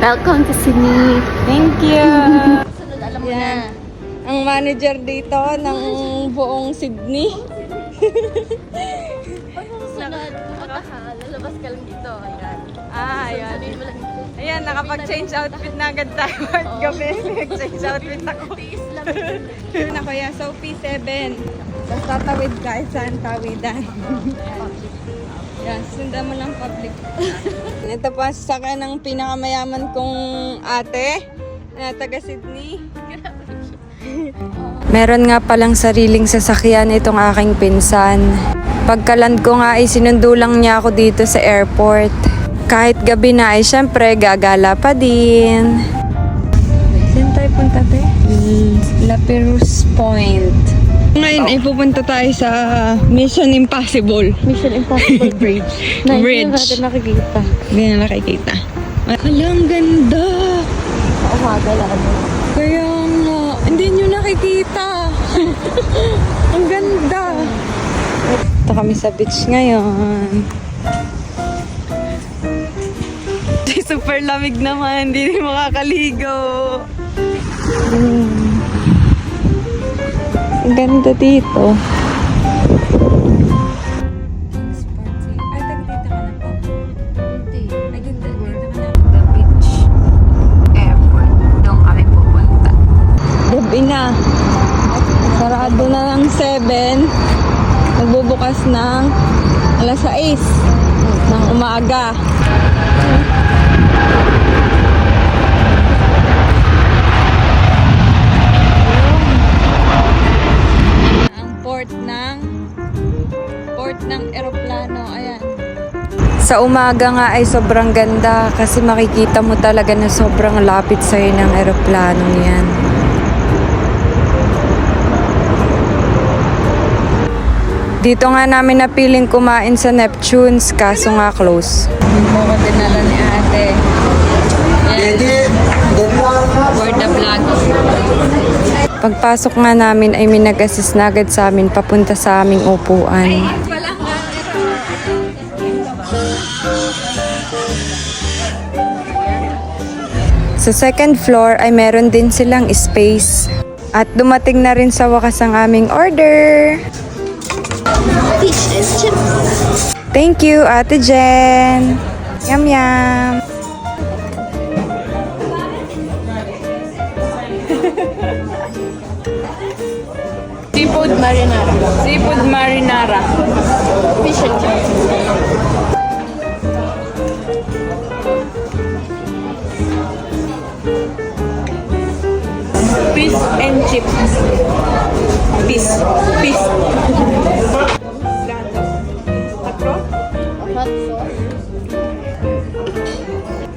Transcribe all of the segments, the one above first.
Welcome to Sydney. Thank you. Sunod, alam mo Yan. na. Ang manager dito ng buong Sydney. Pag susunod, pumunta ka, lalabas ka lang dito. Ayan. Ayan. Sabihin mo lang dito. Ayan, nakapag-change outfit na agad tayo at gabi. Nag-change outfit ako. Tiis lang. Yun ako yan. So, P7. Tapos tatawid ka. Saan tawidan? Yan, sundan mo ng public. Ito po ang sasakyan ng pinakamayaman kong ate na taga Sydney. Meron nga palang sariling sasakyan itong aking pinsan. Pagkaland ko nga ay sinundo lang niya ako dito sa airport. Kahit gabi na ay syempre gagala pa din. Saan tayo punta te? La Perouse Point. Ngayon ay pupunta tayo sa Mission Impossible. Mission Impossible Bridge. Na hindi Bridge. natin nakikita. Hindi na nakikita. Alang ganda! Umaga lang. Kaya nga, hindi nyo nakikita. Ang ganda. Ito kami sa beach ngayon. Super lamig naman, hindi rin makakaligo. Ang ganda dito. Ay, taga-dito ka na po. Hindi. Ay, ganda dito ka na. The beach. Airport. Doon kami pupunta. Gabi na. Sarado na ng 7. Nagbubukas ng alas 6 ng umaga. Ang port ng eroplano. Ayan. Sa umaga nga ay sobrang ganda kasi makikita mo talaga na sobrang lapit sa'yo ng eroplano yan. Dito nga namin napiling kumain sa Neptune's kaso nga close. Dito ko dinala ni ate. For the vlog. Pagpasok nga namin ay may nag-assist na agad sa amin papunta sa aming upuan. Sa second floor ay meron din silang space. At dumating na rin sa wakas ang aming order. Fish and chips. Thank you, Ate Jen. Yum, yum. Seafood marinara. Seafood marinara. Fish and chips. Fish and chips. Fish. Fish. Hot sauce.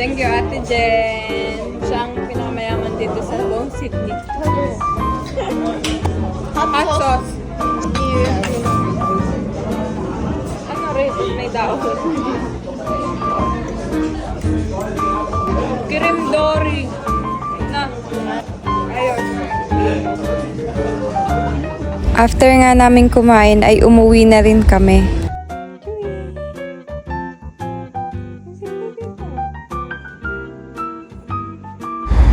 Thank you, Ate Jen. Siya ang pinakamayaman dito sa buong Sydney. Hot sauce. Ano rin? May daon. Kirim Dory. Na. Ayun. After nga namin kumain ay umuwi na rin kami.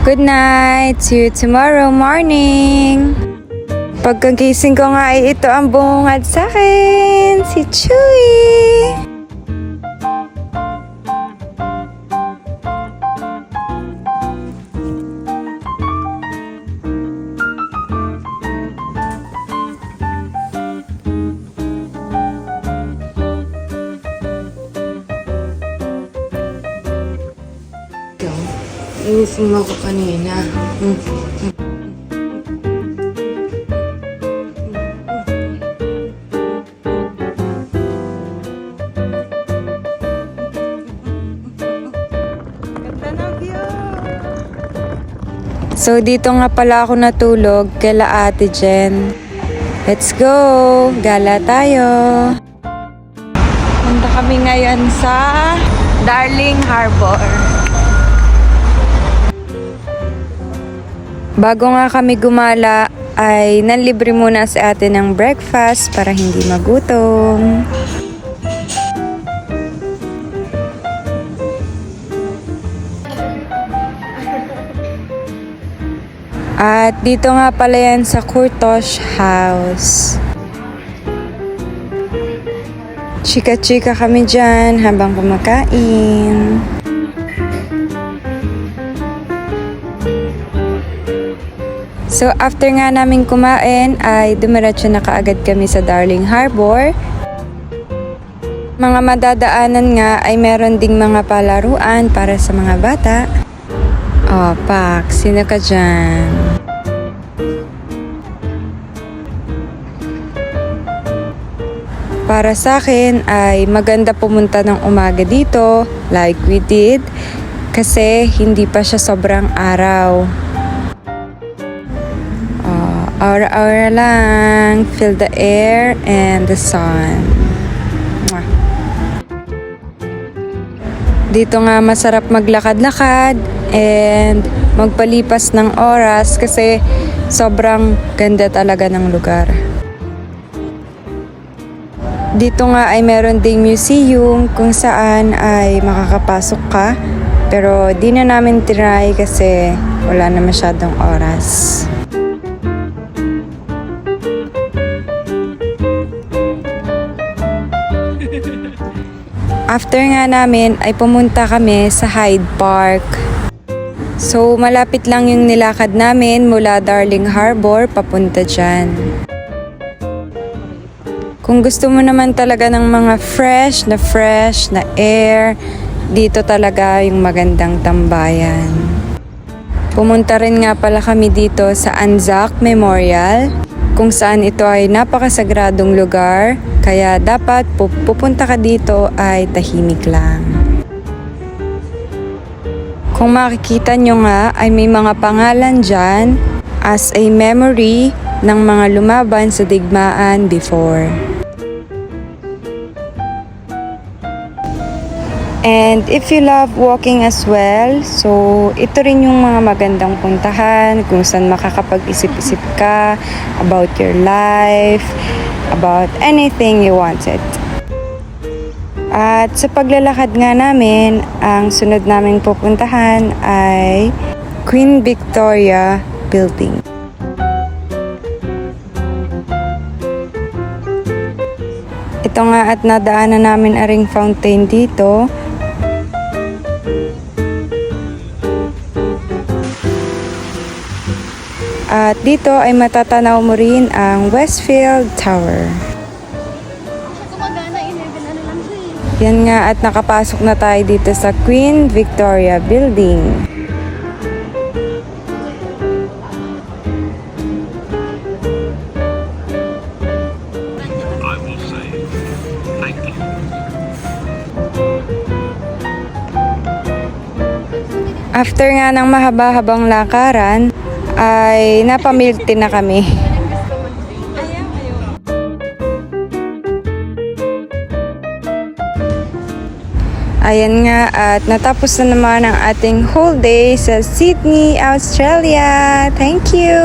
Good night! See you tomorrow morning! Pagkagising ko nga ay ito ang bungad sa akin, si Chewy! Inising mo ako kanina. Ganda ng view! So, dito nga pala ako natulog kala Ate Jen. Let's go! Gala tayo! Punta kami ngayon sa Darling Harbour. Bago nga kami gumala, ay nanlibre muna si ate ng breakfast para hindi magutom. At dito nga pala yan sa Courtosh House. Chika-chika kami dyan habang kumakain. So after nga namin kumain ay dumiretso na kaagad kami sa Darling Harbor. Mga madadaanan nga ay meron ding mga palaruan para sa mga bata. Oh, Pak, sino ka dyan? Para sa akin ay maganda pumunta ng umaga dito like we did kasi hindi pa siya sobrang araw. Aura-aura lang. Feel the air and the sun. Mwah. Dito nga masarap maglakad-lakad and magpalipas ng oras kasi sobrang ganda talaga ng lugar. Dito nga ay meron ding museum kung saan ay makakapasok ka. Pero di na namin try kasi wala na masyadong oras. After nga namin ay pumunta kami sa Hyde Park. So malapit lang yung nilakad namin mula Darling Harbor papunta dyan. Kung gusto mo naman talaga ng mga fresh na air, dito talaga yung magandang tambayan. Pumunta rin nga pala kami dito sa Anzac Memorial, kung saan ito ay napakasagradong lugar, kaya dapat pupunta ka dito ay tahimik lang. Kung makikita nyo nga ay may mga pangalan dyan as a memory ng mga lumaban sa digmaan before. And if you love walking as well, so ito rin yung mga magandang puntahan kung saan makakapag-isip-isip ka about your life, about anything you wanted. At sa paglalakad nga namin, ang sunod naming pupuntahan ay Queen Victoria Building. Ito nga at nadaanan namin aring fountain dito. At dito ay matatanaw mo rin ang Westfield Tower. Gumagana, 11 ano lang siya eh. Yan nga at nakapasok na tayo dito sa Queen Victoria Building. I will say thank you. After nga ng mahaba-habang lakaran, ay napamilk tea na kami. Ayan nga at natapos na naman ang ating whole day sa Sydney, Australia. Thank you!